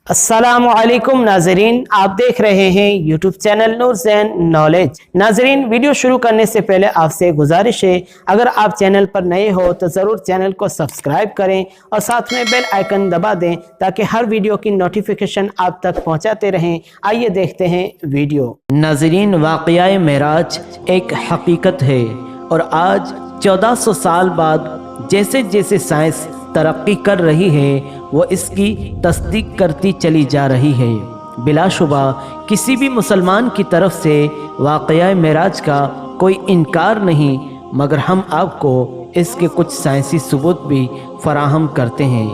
السلام علیکم ناظرین، آپ دیکھ رہے ہیں یوٹیوب چینل نور زین نالج۔ ناظرین، ویڈیو شروع کرنے سے پہلے آپ سے گزارش ہے، اگر آپ چینل پر نئے ہو تو ضرور چینل کو سبسکرائب کریں اور ساتھ میں بیل آئیکن دبا دیں تاکہ ہر ویڈیو کی نوٹیفیکیشن آپ تک پہنچاتے رہیں۔ آئیے دیکھتے ہیں ویڈیو۔ ناظرین، واقعہ معراج ایک حقیقت ہے اور آج 1400 سال بعد جیسے جیسے سائنس ترقی کر رہی ہے وہ اس کی تصدیق کرتی چلی جا رہی ہے۔ بلا شبہ کسی بھی مسلمان کی طرف سے واقعہ معراج کا کوئی انکار نہیں، مگر ہم آپ کو اس کے کچھ سائنسی ثبوت بھی فراہم کرتے ہیں۔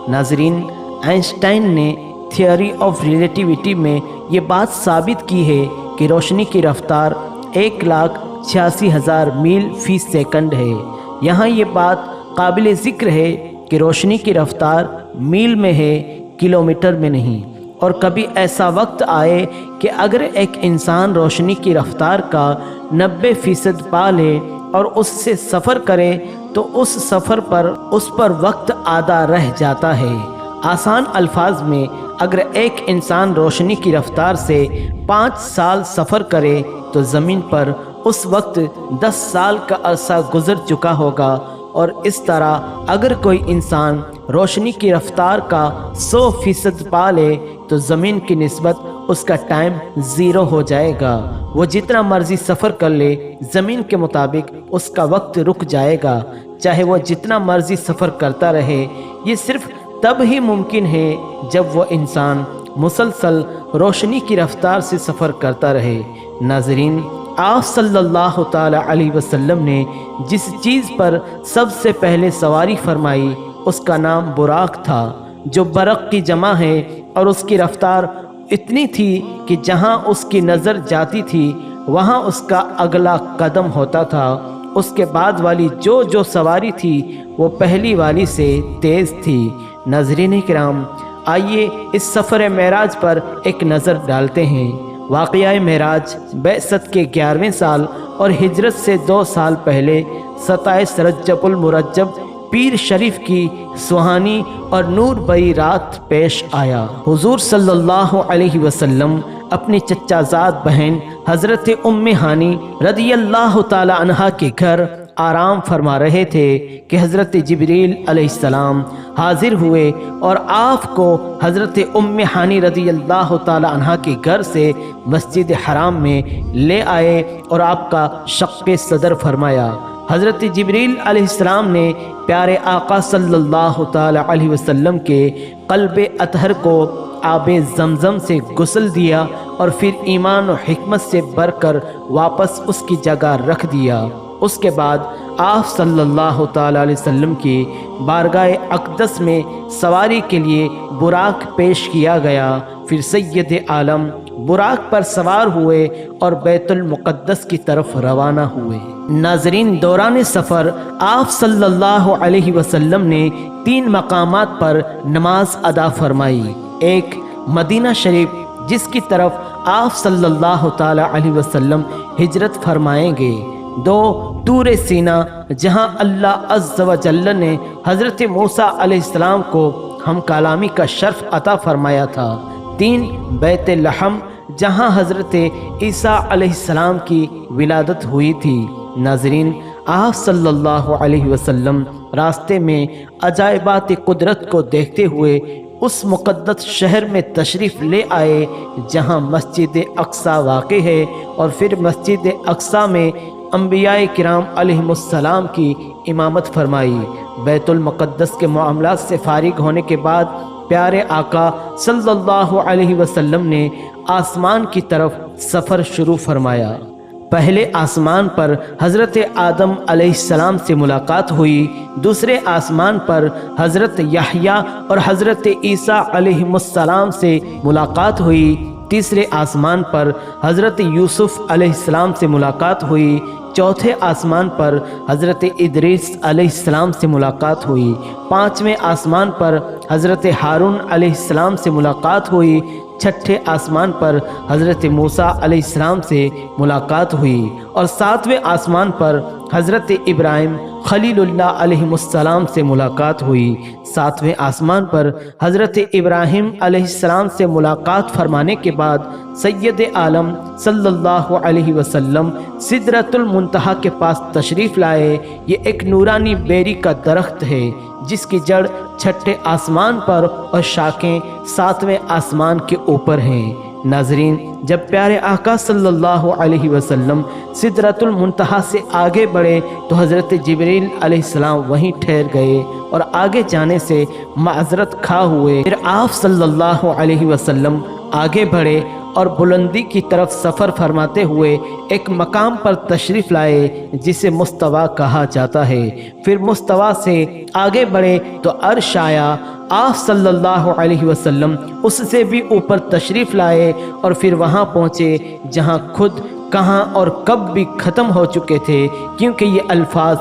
ناظرین، آئنسٹائن نے تھیوری آف ریلیٹیوٹی میں یہ بات ثابت کی ہے کہ روشنی کی رفتار 1,86,000 میل فی سیکنڈ ہے۔ یہاں یہ بات قابل ذکر ہے کہ روشنی کی رفتار میل میں ہے، کلومیٹر میں نہیں۔ اور کبھی ایسا وقت آئے کہ اگر ایک انسان روشنی کی رفتار کا 90% پا لے اور اس سے سفر کرے تو اس سفر پر اس پر وقت آدھا رہ جاتا ہے۔ آسان الفاظ میں اگر ایک انسان روشنی کی رفتار سے 5 سال سفر کرے تو زمین پر اس وقت 10 سال کا عرصہ گزر چکا ہوگا، اور اس طرح اگر کوئی انسان روشنی کی رفتار کا 100% پا لے تو زمین کی نسبت اس کا ٹائم 0 ہو جائے گا۔ وہ جتنا مرضی سفر کر لے زمین کے مطابق اس کا وقت رک جائے گا، چاہے وہ جتنا مرضی سفر کرتا رہے۔ یہ صرف تب ہی ممکن ہے جب وہ انسان مسلسل روشنی کی رفتار سے سفر کرتا رہے۔ ناظرین، آپ صلی اللہ تعالی علیہ وسلم نے جس چیز پر سب سے پہلے سواری فرمائی اس کا نام براق تھا، جو برق کی جمع ہے، اور اس کی رفتار اتنی تھی کہ جہاں اس کی نظر جاتی تھی وہاں اس کا اگلا قدم ہوتا تھا۔ اس کے بعد والی جو سواری تھی وہ پہلی والی سے تیز تھی۔ ناظرین کرام، آئیے اس سفر معراج پر ایک نظر ڈالتے ہیں۔ واقعہ معراج بعثت کے 11ویں سال اور ہجرت سے 2 سال پہلے 27 رجب المرجب پیر شریف کی سہانی اور نور بئی رات پیش آیا۔ حضور صلی اللہ علیہ وسلم اپنی چچا زاد بہن حضرت ام ہانی رضی اللہ تعالی عنہا کے گھر آرام فرما رہے تھے کہ حضرت جبریل علیہ السلام حاضر ہوئے اور آپ کو حضرت ام ہانی رضی اللہ تعالی عنہا کے گھر سے مسجد حرام میں لے آئے اور آپ کا شق صدر فرمایا۔ حضرت جبریل علیہ السلام نے پیارے آقا صلی اللہ تعالی علیہ وسلم کے قلب اطہر کو آب زمزم سے غسل دیا اور پھر ایمان و حکمت سے بھر کر واپس اس کی جگہ رکھ دیا۔ اس کے بعد آپ صلی اللہ تعالی علیہ وسلم کی بارگاہ اقدس میں سواری کے لیے براق پیش کیا گیا۔ پھر سید عالم براق پر سوار ہوئے اور بیت المقدس کی طرف روانہ ہوئے۔ ناظرین، دوران سفر آپ صلی اللہ علیہ وسلم نے 3 مقامات پر نماز ادا فرمائی۔ ایک مدینہ شریف، جس کی طرف آپ صلی اللہ تعالی علیہ وسلم ہجرت فرمائیں گے۔ 2 طور سینا، جہاں اللہ عز و جل نے حضرت موسیٰ علیہ السلام کو ہم کلامی کا شرف عطا فرمایا تھا۔ 3 بیت لحم، جہاں حضرت عیسیٰ علیہ السلام کی ولادت ہوئی تھی۔ ناظرین، آپ صلی اللہ علیہ وسلم راستے میں عجائبات قدرت کو دیکھتے ہوئے اس مقدس شہر میں تشریف لے آئے جہاں مسجد اقصی واقع ہے، اور پھر مسجد اقصی میں انبیاء کرام علیہم السلام کی امامت فرمائی۔ بیت المقدس کے معاملات سے فارغ ہونے کے بعد پیارے آقا صلی اللہ علیہ وسلم نے آسمان کی طرف سفر شروع فرمایا۔ پہلے آسمان پر حضرت آدم علیہ السلام سے ملاقات ہوئی، دوسرے آسمان پر حضرت یحییٰ اور حضرت عیسیٰ علیہ السلام سے ملاقات ہوئی، تیسرے آسمان پر حضرت یوسف علیہ السلام سے ملاقات ہوئی، चौथे आसमान पर हज़रत इदरीस अलैहिस्सलाम से मुलाकात हुई। पाँचवें आसमान पर हज़रत हारून अलैहिस्सलाम से मुलाकात हुई। छठे आसमान पर हज़रत मूसा अलैहिस्सलाम से मुलाकात हुई और सातवें आसमान पर हज़रत इब्राहिम खलीलुल्लाह अलैहिस्सलाम से मुलाकात हुई। सातवें आसमान पर हज़रत इब्राहिम अलैहिस्सलाम से मुलाकात फरमाने के बाद सैयद आलम सल्लल्लाहु अलैहि वसल्लम सिदरतुल मुंतहा के पास तशरीफ़ लाए। ये एक नूरानी बेरी का दरख्त है जिसकी जड़ छठे आसमान पर और शाखें सातवें आसमान के ऊपर हैं। नाज़रीन, जब प्यारे आका सल्लल्लाहु अलैहि वसल्लम सिदरतुल मुंतहा से आगे बढ़े तो हज़रत जिब्रील अलैहिस्सलाम वहीं ठहर गए और आगे जाने से माज़रत खा हुए। फिर आप सल्लल्लाहु अलैहि वसल्लम आगे बढ़े और बुलंदी की तरफ सफ़र फरमाते हुए एक मकाम पर तशरीफ़ लाए जिसे मुस्तवा कहा जाता है। फिर मुस्तवा से आगे बढ़े तो अर्श आया। आप सल्लल्लाहु अलैहि वसल्लम उससे भी ऊपर तशरीफ़ लाए और फिर वहाँ पहुँचे जहाँ खुद कहाँ और कब भी ख़त्म हो चुके थे, क्योंकि ये अल्फाज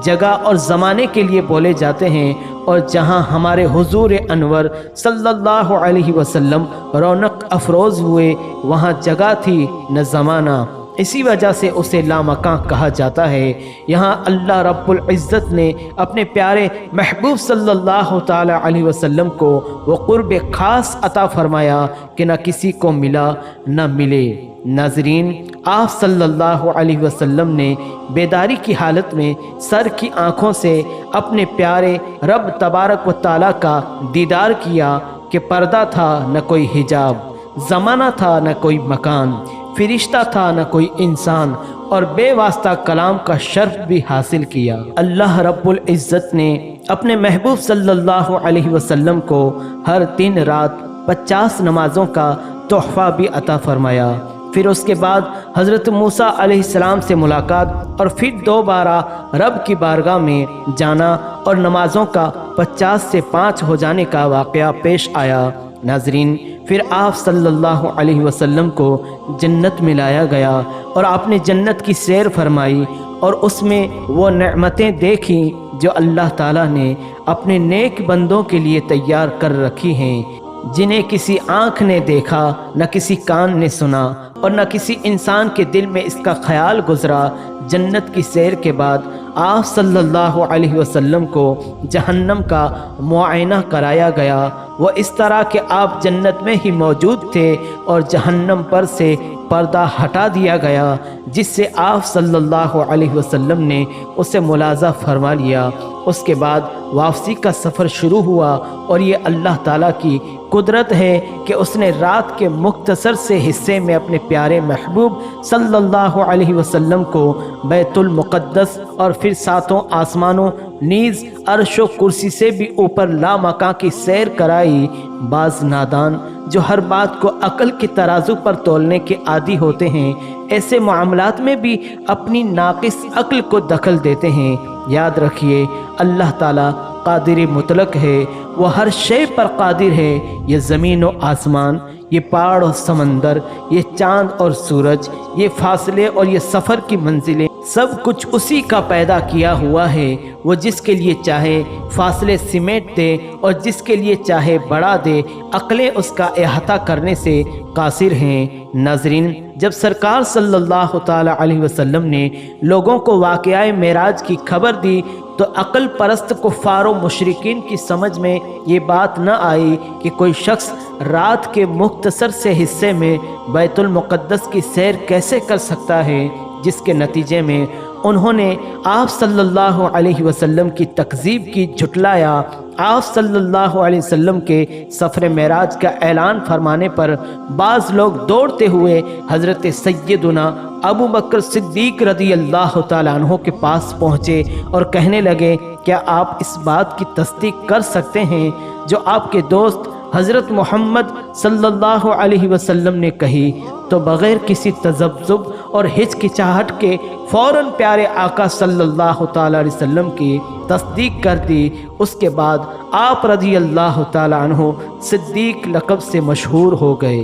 जगह और ज़माने के लिए बोले जाते हैं। और जहाँ हमारे हुजूर अनवर सल्लल्लाहु अलैहि वसल्लम रौनक अफरोज़ हुए वहाँ जगह थी न ज़माना, इसी वजह से उसे लामकां कहा जाता है। यहाँ अल्लाह रब्बुल इज़्ज़त ने अपने प्यारे महबूब सल्लल्लाहु ताला अलैहि वसल्लम को वो क़ुर्ब ख़ास अता फरमाया कि न किसी को मिला न मिले। नाज़रीन, आप सल्लल्लाहु अलैहि वसल्लम ने बेदारी की हालत में सर की आँखों से अपने प्यारे रब तबारक व ताला का दीदार किया कि पर्दा था न कोई हिजाब, ज़माना था न कोई मकान, फिरिश्ता था न कोई इंसान और बेवास्ता कलाम का शर्फ भी हासिल किया। अल्लाह रब्बुल इज़्ज़त ने अपने महबूब सल्लल्लाहु अलैहि वसल्लम को हर दिन रात 50 नमाज़ों का तोहफ़ा भी अता फरमाया। फिर उसके बाद हज़रत मूसा अलैहिस्सलाम से मुलाकात और फिर दोबारा रब की बारगाह में जाना और नमाज़ों का 50 से 5 हो जाने का वाक़या पेश आया। नाज़रीन, फिर आप सल्लल्लाहु अलैहि वसल्लम को जन्नत में लाया गया और आपने जन्नत की सैर फरमाई और उसमें वो नेमतें देखी जो अल्लाह ताला ने अपने नेक बंदों के लिए तैयार कर रखी हैं, जिन्हें किसी आँख ने देखा, न किसी कान ने सुना और न किसी इंसान के दिल में इसका ख्याल गुजरा। जन्नत की सैर के बाद आप सल्लल्लाहु अलैहि वसल्लम को जहन्नम का मुआयना कराया गया। वो इस तरह के आप जन्नत में ही मौजूद थे और जहन्नम पर से पर्दा हटा दिया गया, जिससे आप सल्लल्लाहु अलैहि वसल्लम ने उसे मुलाजा फरमा लिया। उसके बाद वापसी का सफ़र शुरू हुआ और ये अल्लाह ताला की कुदरत है कि उसने रात के मुख्तसर से हिस्से में अपने प्यारे महबूब सल्लल्लाहु अलैहि वसल्लम को बैतुल मुक़द्दस और फिर सातों आसमानों नीज़ अर्श व कुर्सी से भी ऊपर लामकां की सैर कराई। बाज़ नादान जो हर बात को अक्ल के तराजू पर तोलने के आदी होते हैं, ऐसे मामलात में भी अपनी नाक़िस अक्ल को दखल देते हैं। याद रखिए, अल्लाह ताला कादिर मुतलक है, वो हर शे पर कादिर है। ये ज़मीन और आसमान, ये पहाड़ और समंदर, ये चाँद और सूरज, ये फासले और ये सफ़र की मंजिलें, सब कुछ उसी का पैदा किया हुआ है। वो जिसके लिए चाहे फासले सिमेट दे और जिसके लिए चाहे बढ़ा दे, अक्लें उसका अहाता करने से कासिर हैं। नाज़रीन, जब सरकार सल्लल्लाहु ताला अलैहि वसल्लम ने लोगों को वाक़या मेराज की खबर दी तो अक्ल परस्त कुफ़ार व मुशरिकीन की समझ में ये बात न आई कि कोई शख्स रात के मुख्तसर से हिस्से में बैतुल मुक़द्दस की सैर कैसे कर सकता है, जिसके नतीजे में उन्होंने आप सल्लल्लाहु अलैहि वसल्लम की तकज़ीब की, झुटलाया। आप सल्लल्लाहु अलैहि वसल्लम के सफ़र मेराज का ऐलान फरमाने पर बाज़ लोग दौड़ते हुए हज़रत सैयदुना अबू बकर सिद्दीक़ रज़ी अल्लाह तआला अन्हु के पास पहुँचे और कहने लगे, क्या आप इस बात की तस्दीक कर सकते हैं जो आपके दोस्त हज़रत मोहम्मद सल्लल्लाहु अलैहि वसल्लम ने कही? तो बग़ैर किसी तज़ब्ज़ुब और हिचकिचाहट के फ़ौरन प्यारे आका सल्लल्लाहु ताला अलैहि वसल्लम की तस्दीक कर दी। उसके बाद आप रज़ी अल्लाह ताला अन्हु सिद्दीक़ लक़ब से मशहूर हो गए।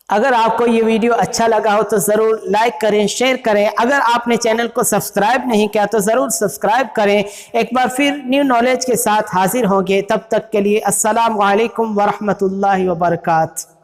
اگر آپ کو یہ ویڈیو اچھا لگا ہو تو ضرور لائک کریں، شیئر کریں۔ اگر آپ نے چینل کو سبسکرائب نہیں کیا تو ضرور سبسکرائب کریں۔ ایک بار پھر نیو نالج کے ساتھ حاضر ہوں گے، تب تک کے لیے السلام علیکم ورحمۃ اللہ وبرکاتہ۔